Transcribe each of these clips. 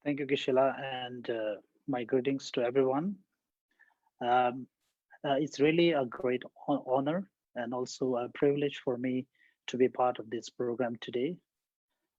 Thank you, Gishila, and my greetings to everyone. Um, it's really a great honor and also a privilege for me to be part of this program today.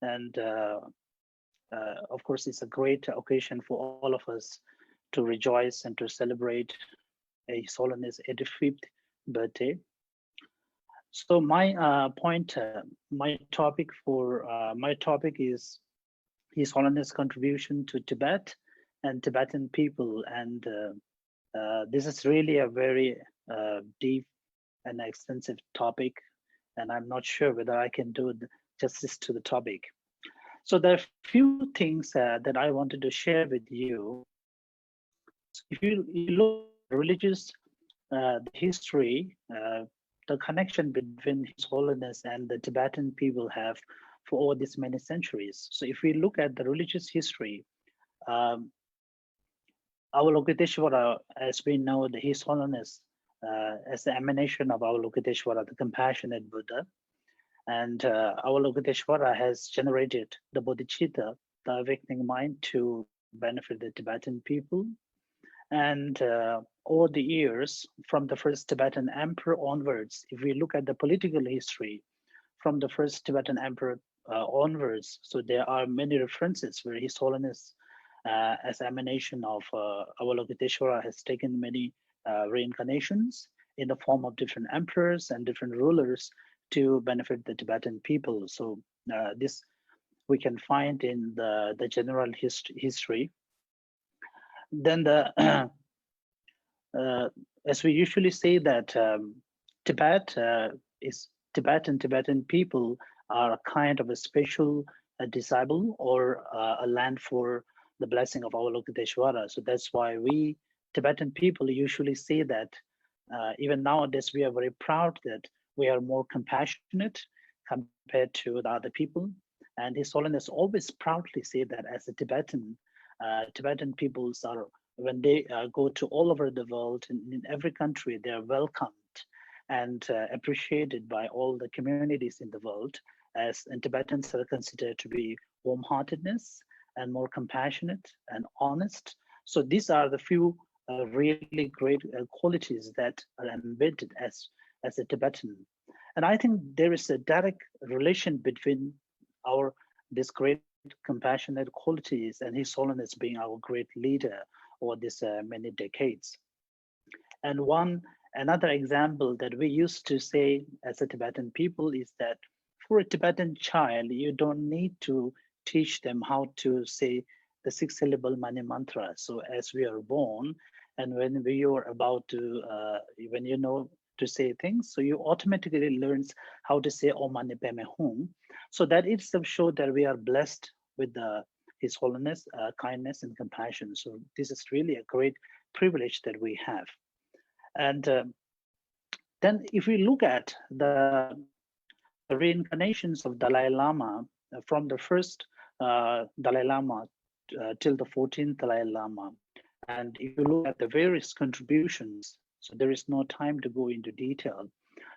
And of course, it's a great occasion for all of us to rejoice and to celebrate His Holiness 85th birthday. So my topic is His Holiness contribution to Tibet and Tibetan people, and this is really a very deep and extensive topic, and I'm not sure whether I can do justice to the topic. So there are few things that I wanted to share with you. If you look at the religious the history, the connection between His Holiness and the Tibetan people have for all these many centuries. So if we look at the religious history, um, Avalokiteshvara, as we know, His Holiness, as the emanation of Avalokiteshvara, the compassionate Buddha, and Avalokiteshvara has generated the bodhicitta, the awakening mind, to benefit the Tibetan people. And over the years, from the first Tibetan emperor onwards, if we look at the political history, from the first Tibetan emperor onwards, so there are many references where His Holiness, as emanation of Avalokiteshvara, has taken many reincarnations in the form of different emperors and different rulers to benefit the Tibetan people. So this we can find in the general history. Then as we usually say that Tibet Tibet and Tibetan people are a kind of a special disciple or a land for the blessing of Avalokiteshvara. So that's why we Tibetan people usually say that even nowadays we are very proud that we are more compassionate compared to the other people. And His Holiness always proudly say that as a Tibetan peoples are, when they go to all over the world, in every country, they are welcomed and appreciated by all the communities in the world, as and Tibetans are considered to be warm-heartedness and more compassionate and honest. So these are the few really great qualities that are embedded as a Tibetan. And I think there is a direct relation between our this great compassionate qualities and His Holiness being our great leader over these many decades. And another example that we used to say as a Tibetan people is that for a Tibetan child, you don't need to teach them how to say the 6-syllable Mani mantra. So as we are born, and when we are about to, when you know to say things, so you automatically learns how to say Om Mani Padme Hum. So that itself shows that we are blessed with His Holiness, kindness and compassion. So this is really a great privilege that we have. And then if we look at the reincarnations of Dalai Lama, from the first Dalai Lama till the 14th Dalai Lama, and if you look at the various contributions, so there is no time to go into detail.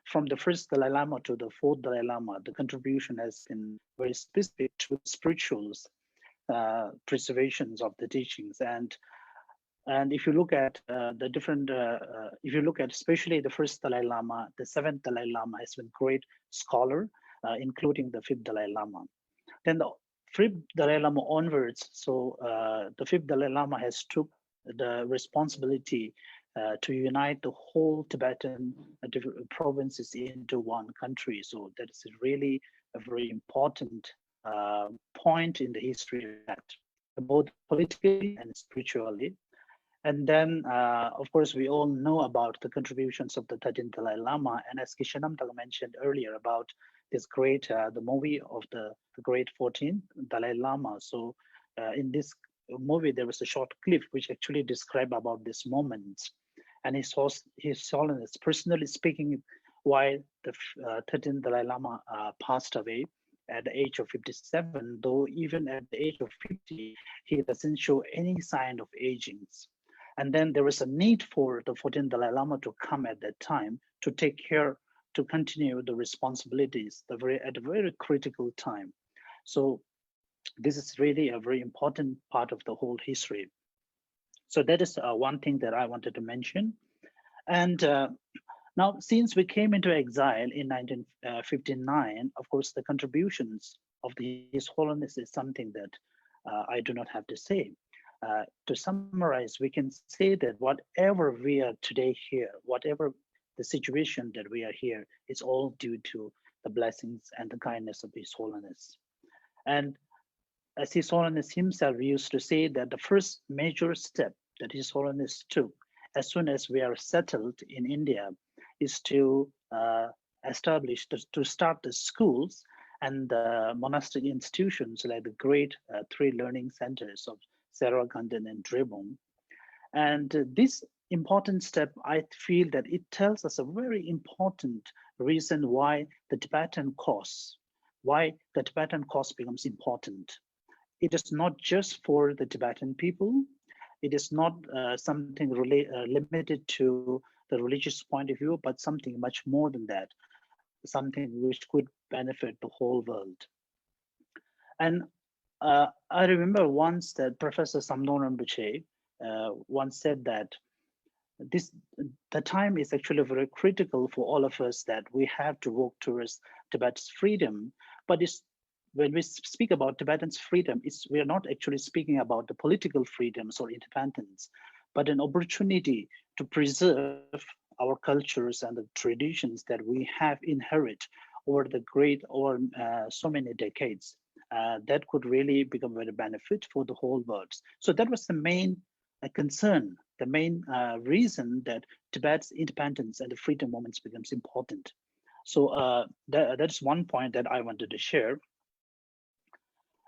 From the first Dalai Lama to the fourth Dalai Lama, the contribution has been very specific to spirituals, preservations of the teachings. And if you look at the different, if you look at especially the first Dalai Lama, the seventh Dalai Lama has been great scholar, including the fifth Dalai Lama. Then the fifth Dalai Lama onwards, so the fifth Dalai Lama has took the responsibility to unite the whole Tibetan provinces into one country. So that is really a very important point in the history of that, both politically and spiritually. And then, of course, we all know about the contributions of the 13th Dalai Lama. And as Kishanamtal mentioned earlier about this great, the movie of the great 14th Dalai Lama. So in this movie, there was a short clip which actually described about this moment. And His Holiness personally speaking, while the 13th Dalai Lama passed away at the age of 57, though even at the age of 50, he doesn't show any sign of aging. And then there was a need for the 14th Dalai Lama to come at that time to take care, to continue the responsibilities at a very critical time. So This is really a very important part of the whole history. So that is one thing that I wanted to mention. And now, since we came into exile in 1959, of course, the contributions of His Holiness is something that I do not have to say. To summarize, we can say that whatever we are today here, whatever the situation that we are here, it's all due to the blessings and the kindness of His Holiness. And as His Holiness himself used to say that the first major step that His Holiness took as soon as we are settled in India is to establish, to start the schools and the monastic institutions like the great three learning centers of Sera, and Dribung. And this important step, I feel that it tells us a very important reason why the Tibetan cause becomes important. It is not just for the Tibetan people. It is not something limited to the religious point of view, but something much more than that, something which could benefit the whole world. And I remember once that Professor Samnon Rinpoche once said that this the time is actually very critical for all of us, that we have to work towards Tibet's freedom. But when we speak about Tibetan's freedom, we are not actually speaking about the political freedoms or independence, but an opportunity to preserve our cultures and the traditions that we have inherited over so many decades. That could really become very benefit for the whole world. So that was the main concern, the main reason that Tibet's independence and the freedom movements becomes important. So that's one point that I wanted to share.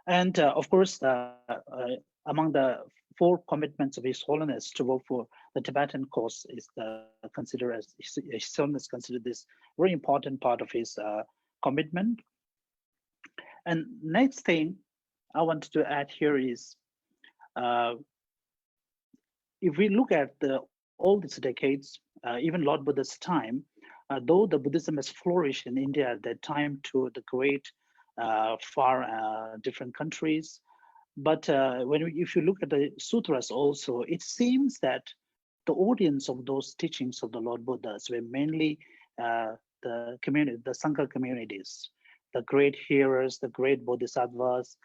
And of course, among the 4 commitments of His Holiness to work for the Tibetan cause is considered as His Holiness considered this very important part of his commitment. And next thing I wanted to add here is, if we look at all these decades, even Lord Buddha's time, though the Buddhism has flourished in India at that time to the great far different countries, but if you look at the sutras also, it seems that the audience of those teachings of the Lord Buddhas were mainly the Sangha communities, the great hearers, the great bodhisattvas,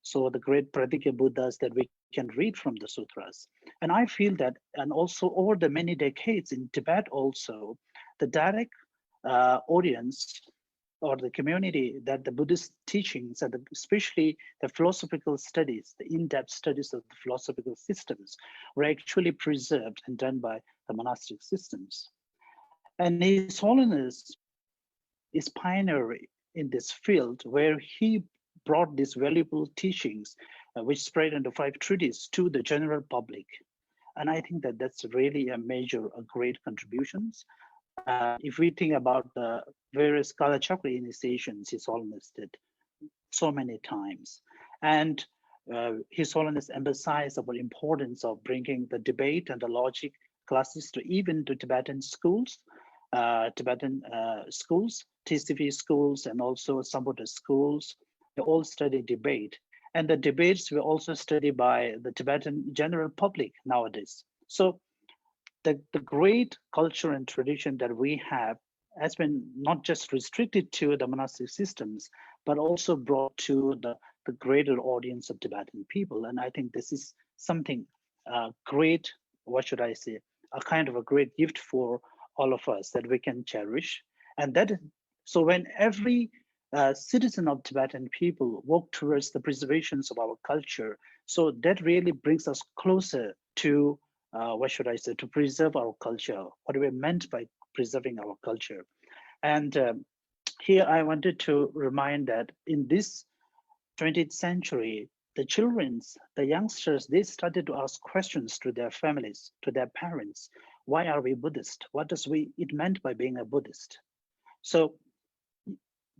so the great Pradikya Buddhas that we can read from the sutras. And I feel that, and also over the many decades in Tibet also, the direct audience or the community that the Buddhist teachings, and especially the philosophical studies, the in-depth studies of the philosophical systems, were actually preserved and done by the monastic systems. And His Holiness is pioneering in this field, where he brought these valuable teachings, which spread into 5 treaties, to the general public. And I think that that's really a great contributions. If we think about the various Kala Chakra initiations His Holiness did so many times, and His Holiness emphasized about the importance of bringing the debate and the logic classes to even to Tibetan schools, TCV schools, and also Sambuddha schools. They all study debate, and the debates were also studied by the Tibetan general public nowadays. So the great culture and tradition that we have has been not just restricted to the monastic systems, but also brought to the greater audience of Tibetan people. And I think this is something great, what should I say, a kind of a great gift for all of us that we can cherish. And so when every citizen of Tibetan people work towards the preservations of our culture, so that really brings us closer to what should I say, to preserve our culture, what we meant by preserving our culture. And here I wanted to remind that in this 20th century, the youngsters, they started to ask questions to their families, to their parents. Why are we Buddhist? What does it meant by being a Buddhist? So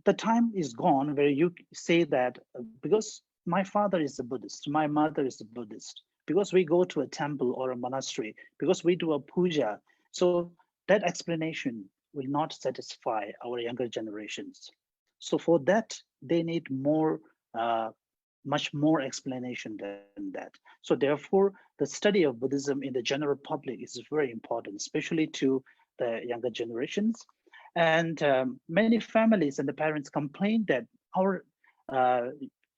the time is gone where you say that because my father is a Buddhist, my mother is a Buddhist, because we go to a temple or a monastery, because we do a puja. So that explanation will not satisfy our younger generations. So for that, they need more much more explanation than that. So therefore, the study of Buddhism in the general public is very important, especially to the younger generations. And many families and the parents complain that our uh,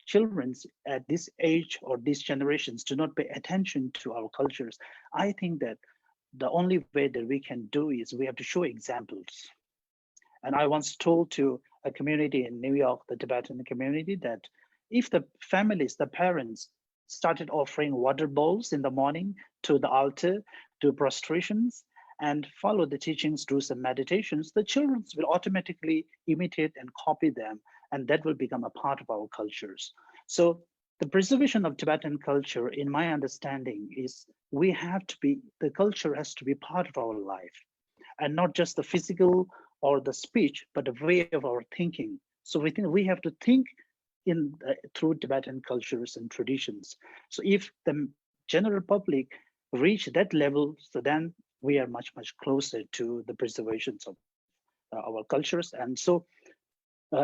children's at this age or these generations do not pay attention to our cultures. I think that the only way that we can do is we have to show examples. And I once told to a community in New York, the Tibetan community, that if the families, the parents, started offering water bowls in the morning to the altar, do prostrations, and follow the teachings, do some meditations, the children will automatically imitate and copy them, and that will become a part of our cultures. So the preservation of Tibetan culture, in my understanding, is the culture has to be part of our life, and not just the physical or the speech, but the way of our thinking. So we think we have to think through Tibetan cultures and traditions. So if the general public reach that level, so then we are much closer to the preservations of our cultures. And so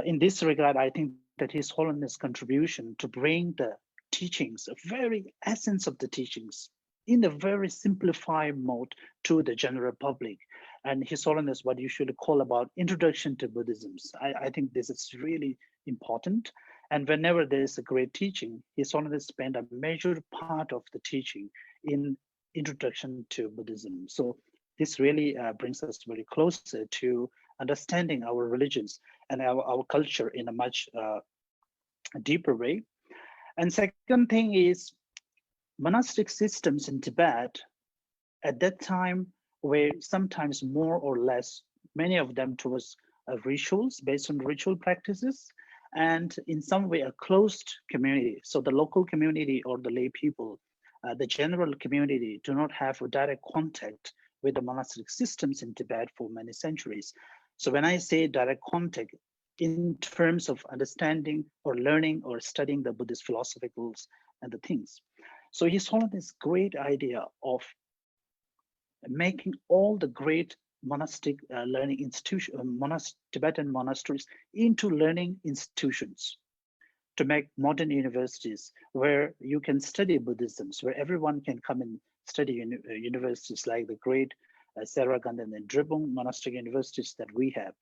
in this regard, I think that His Holiness contribution to bring the teachings, a very essence of the teachings, in a very simplified mode to the general public. And His Holiness, what you should call about introduction to Buddhism. I think this is really important. And whenever there is a great teaching, His Holiness spent a major part of the teaching in introduction to Buddhism. So this really brings us very closer to understanding our religions and our culture in a much deeper way. And second thing is monastic systems in Tibet at that time were sometimes more or less, many of them towards rituals, based on ritual practices, and in some way a closed community. So the local community or the lay people, the general community do not have a direct contact with the monastic systems in Tibet for many centuries. So when I say direct contact, in terms of understanding or learning or studying the Buddhist philosophicals and the things. So His Holiness' great idea of making all the great monastic learning institution, Tibetan monasteries into learning institutions, to make modern universities where you can study Buddhism, where everyone can come and study universities like the great Sera and Dribung monastic universities that we have.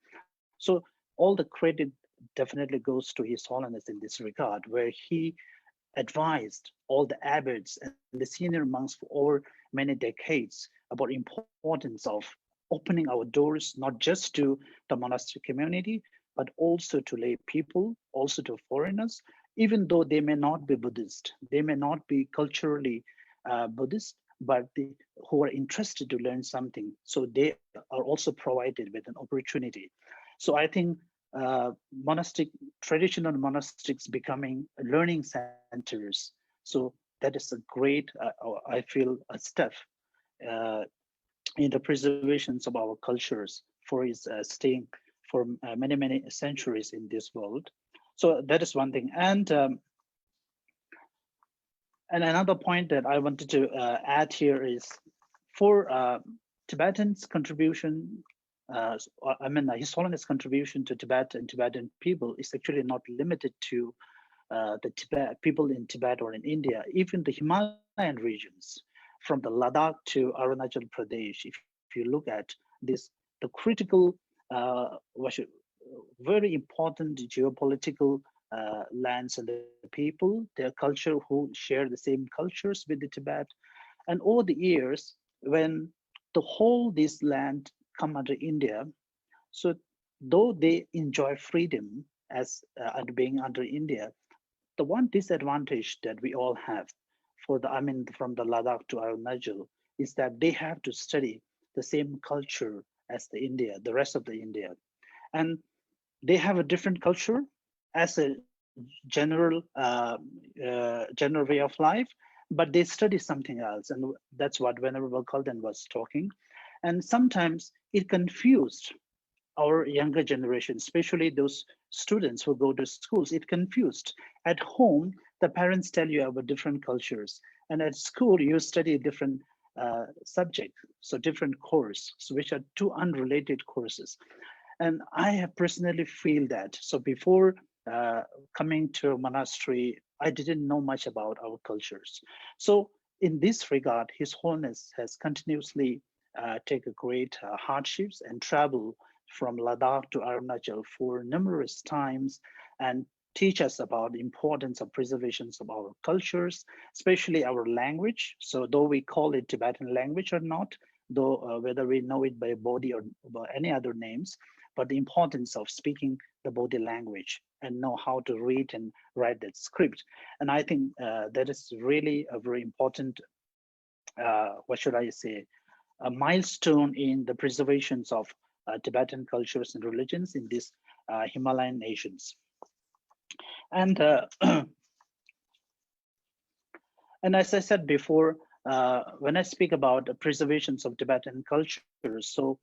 So all the credit definitely goes to His Holiness in this regard, where he advised all the abbots and the senior monks for over many decades about importance of opening our doors not just to the monastic community, but also to lay people, also to foreigners, even though they may not be Buddhist, they may not be culturally Buddhist, but who are interested to learn something. So they are also provided with an opportunity. So I think monastic traditional monastics becoming learning centers. So that is a great, I feel, a step uh, in the preservations of our cultures for his staying for many centuries in this world. So that is one thing. And another point that I wanted to add here is for Tibetan's contribution, His Holiness contribution to Tibet and Tibetan people is actually not limited to the Tibet people in Tibet or in India, even the Himalayan regions, from the Ladakh to Arunachal Pradesh. If you look at this, the critical, very important geopolitical lands and the people, their culture, who share the same cultures with the Tibet. And over the years, when the whole this land come under India, so though they enjoy freedom as being under India, the one disadvantage that we all have from the Ladakh to Arunachal is that they have to study the same culture as the rest of the India. And they have a different culture as a general way of life, but they study something else, and that's what Venerable Kalden was talking. And sometimes it confused our younger generation, especially those students who go to schools. It confused. At home, the parents tell you about different cultures, and at school you study different subject, so different course, so which are two unrelated courses. And I have personally feel that. So before coming to a monastery I didn't know much about our cultures. So in this regard, His Holiness has continuously taken great hardships and travel from Ladakh to Arunachal for numerous times and teach us about the importance of preservations of our cultures, especially our language. So though we call it Tibetan language or not, though whether we know it by Bodhi or by any other names, but the importance of speaking the Bodhi language and know how to read and write that script. And I think that is really a very important, what should I say, a milestone in the preservations of Tibetan cultures and religions in these Himalayan nations. And and as I said before, when I speak about the preservations of Tibetan cultures, so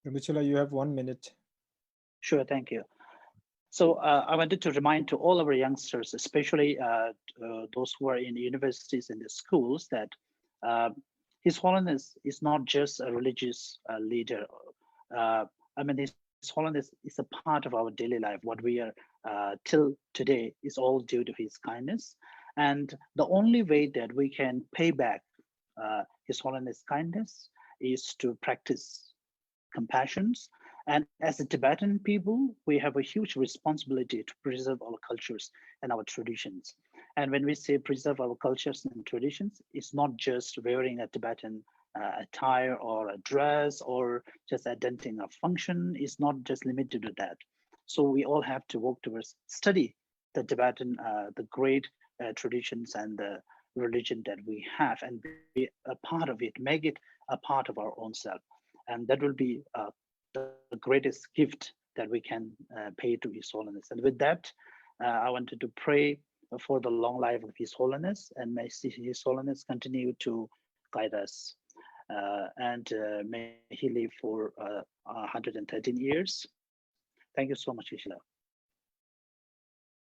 Mitchula, you have 1 minute. Sure, thank you. So I wanted to remind to all our youngsters, especially those who are in universities and the schools, that His Holiness is not just a religious leader. I mean, His Holiness is a part of our daily life. What we are till today is all due to His kindness. And the only way that we can pay back His Holiness' kindness is to practice compassions. And as a Tibetan people, we have a huge responsibility to preserve our cultures and our traditions. And when we say preserve our cultures and traditions, it's not just wearing a Tibetan attire or a dress or just attending a function. It's not just limited to that. So we all have to work towards study the Tibetan, the great traditions and the religion that we have and be a part of it, make it a part of our own self. And that will be the greatest gift that we can pay to His Holiness. And with that, I wanted to pray for the long life of His Holiness, and may His Holiness continue to guide us. And may he live for 113 years. Thank you so much, Ishila.